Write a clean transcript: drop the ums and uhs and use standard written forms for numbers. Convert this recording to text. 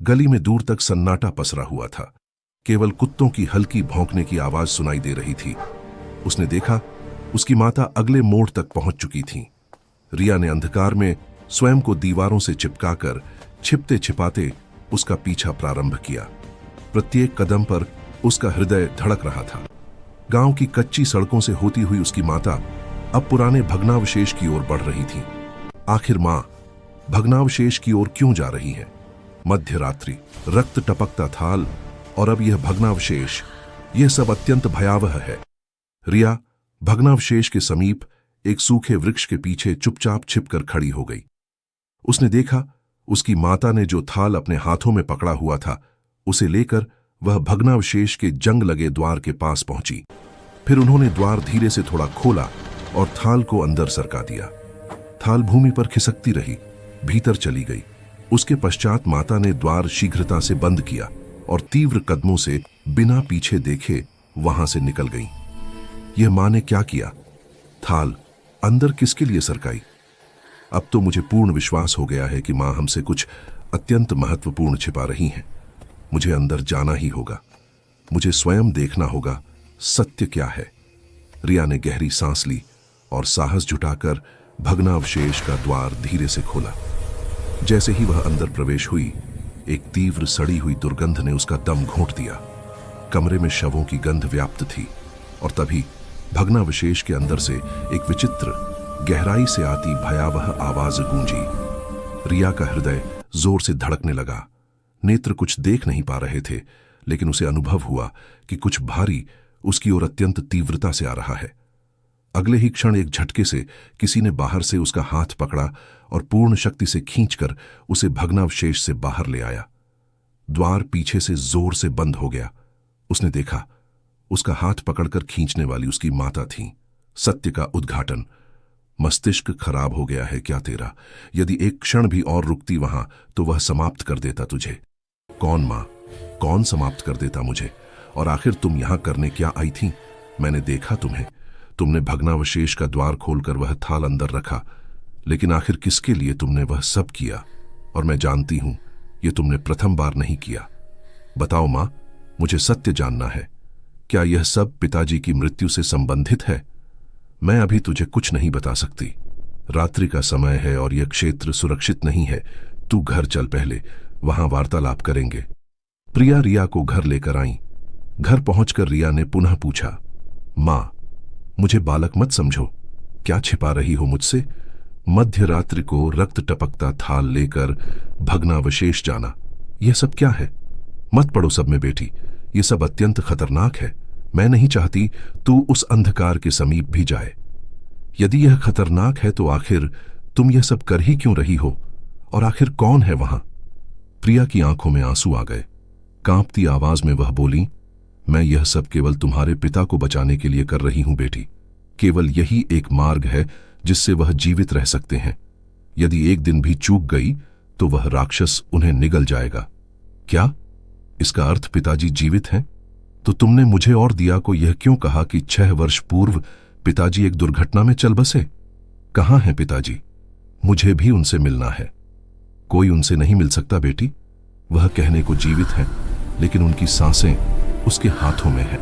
गली में दूर तक सन्नाटा पसरा हुआ था। केवल कुत्तों की हल्की भौंकने की आवाज सुनाई दे रही थी। उसने देखा, उसकी माता अगले मोड़ तक पहुंच चुकी थी। रिया ने अंधकार में स्वयं को दीवारों से चिपकाकर छिपते छिपाते उसका पीछा प्रारंभ किया। प्रत्येक कदम पर उसका हृदय धड़क रहा था। गांव की कच्ची सड़कों से होती हुई उसकी माता अब पुराने भग्नावशेष की ओर बढ़ रही थी। आखिर मां भग्नावशेष की ओर क्यों जा रही है? मध्य रात्रि, रक्त टपकता थाल और अब यह भग्नावशेष, यह सब अत्यंत भयावह है। रिया भग्नावशेष के समीप एक सूखे वृक्ष के पीछे चुपचाप छिपकर खड़ी हो गई। उसने देखा, उसकी माता ने जो थाल अपने हाथों में पकड़ा हुआ था, उसे लेकर वह भग्नावशेष के जंग लगे द्वार के पास पहुंची। फिर उन्होंने द्वार धीरे से थोड़ा खोला और थाल को अंदर सरका दिया। थाल भूमि पर खिसकती रही, भीतर चली गई। उसके पश्चात माता ने द्वार शीघ्रता से बंद किया और तीव्र कदमों से बिना पीछे देखे वहां से निकल गई। यह मां ने क्या किया? थाल अंदर किसके लिए सरकाई? अब तो मुझे पूर्ण विश्वास हो गया है कि मां हमसे कुछ अत्यंत महत्वपूर्ण छिपा रही हैं। मुझे अंदर जाना ही होगा। मुझे स्वयं देखना होगा सत्य क्या है। रिया ने गहरी सांस ली और साहस जुटाकर भग्नावशेष का द्वार धीरे से खोला। जैसे ही वह अंदर प्रवेश हुई, एक तीव्र सड़ी हुई दुर्गंध ने उसका दम घोंट दिया। कमरे में शवों की गंध व्याप्त थी और तभी भग्नावशेष के अंदर से एक विचित्र, गहराई से आती भयावह आवाज गूंजी। रिया का हृदय जोर से धड़कने लगा। नेत्र कुछ देख नहीं पा रहे थे, लेकिन उसे अनुभव हुआ कि कुछ भारी उसकी ओर अत्यंत तीव्रता से आ रहा है। अगले ही क्षण एक झटके से किसी ने बाहर से उसका हाथ पकड़ा और पूर्ण शक्ति से खींचकर उसे भग्नावशेष से बाहर ले आया। द्वार पीछे से जोर से बंद हो गया। उसने देखा, उसका हाथ पकड़कर खींचने वाली उसकी माता थी। सत्य का उद्घाटन। मस्तिष्क खराब हो गया है क्या तेरा? यदि एक क्षण भी और रुकती वहां तो वह समाप्त कर देता तुझे। कौन मां? कौन समाप्त कर देता मुझे? और आखिर तुम यहां करने क्या आई थी? मैंने देखा तुम्हें। तुमने भग्नावशेष का द्वार खोलकर वह थाल अंदर रखा, लेकिन आखिर किसके लिए तुमने वह सब किया? और मैं जानती हूं यह तुमने प्रथम बार नहीं किया। बताओ मां, मुझे सत्य जानना है। क्या यह सब पिताजी की मृत्यु से संबंधित है? मैं अभी तुझे कुछ नहीं बता सकती। रात्रि का समय है और यह क्षेत्र सुरक्षित नहीं है। तू घर चल, पहले वहां वार्तालाप करेंगे। प्रिया रिया को घर लेकर आई। घर पहुंचकर रिया ने पुनः पूछा, मां, मुझे बालक मत समझो। क्या छिपा रही हो मुझसे? मध्य रात्रि को रक्त टपकता थाल लेकर भग्नावशेष जाना, यह सब क्या है? मत पड़ो सब में बेटी, यह सब अत्यंत खतरनाक है। मैं नहीं चाहती तू उस अंधकार के समीप भी जाए। यदि यह खतरनाक है तो आखिर तुम यह सब कर ही क्यों रही हो? और आखिर कौन है वहां? प्रिया की आंखों में आंसू आ गए। कांपती आवाज में वह बोली, मैं यह सब केवल तुम्हारे पिता को बचाने के लिए कर रही हूं बेटी। केवल यही एक मार्ग है जिससे वह जीवित रह सकते हैं। यदि एक दिन भी चूक गई तो वह राक्षस उन्हें निगल जाएगा। क्या इसका अर्थ पिताजी जीवित हैं? तो तुमने मुझे और दिया को यह क्यों कहा कि 6 वर्ष पूर्व पिताजी एक दुर्घटना में चल बसे? कहां हैं पिताजी? मुझे भी उनसे मिलना है। कोई उनसे नहीं मिल सकता बेटी। वह कहने को जीवित हैं, लेकिन उनकी सांसें उसके हाथों में हैं।